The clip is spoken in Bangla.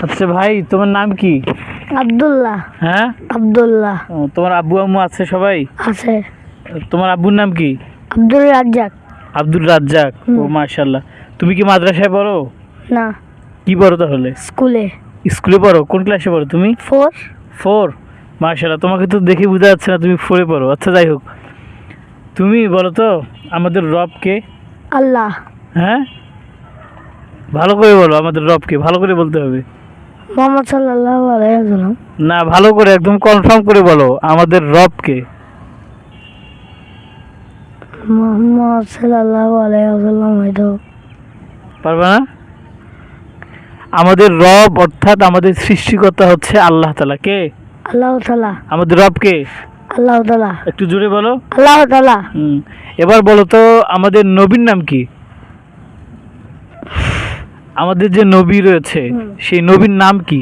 আচ্ছা ভাই, তোমার নাম কি? আব্দুল্লাহ। হ্যাঁ, আব্দুল্লাহ তোমার আব্বু আম্মু আছে সবাই? আছে। তোমার আব্বুর নাম কি? আব্দুল রাজ্জাক। আব্দুল রাজ্জাক। ও মাশাআল্লাহ। তুমি কি মাদ্রাসায় পড়ো? না, কি পড়ো তাহলে? স্কুলে। স্কুলে পড়ো? কোন ক্লাসে পড়ো তুমি? 4। 4। মাশাআল্লাহ, তোমাকে তো দেখে বোঝা যাচ্ছে না তুমি 4-এ পড়ো। আচ্ছা যাই হোক, তুমি বলো তো আমাদের রব কে? আল্লাহ। হ্যাঁ, ভালো করে বলো, আমাদের রব কে ভালো করে বলতে হবে। মোহাম্মদ সাল্লাল্লাহু আলাইহি ওয়াসাল্লাম। না, ভালো করে একদম কনফার্ম করে বলো, আমাদের রব কে? মোহাম্মদ সাল্লাল্লাহু আলাইহি ওয়াসাল্লাম হয়তো। পারবে না? আমাদের রব অর্থাৎ আমাদের সৃষ্টিকর্তা হচ্ছে আল্লাহ তাআলা। কে? আল্লাহ তাআলা। আমাদের রব কে? আল্লাহ তাআলা। একটু জোরে বলো। আল্লাহ তাআলা। এবার বলো তো আমাদের নবীর নাম কি? আমাদের যে নবী রয়েছে সেই নবীর নাম কি?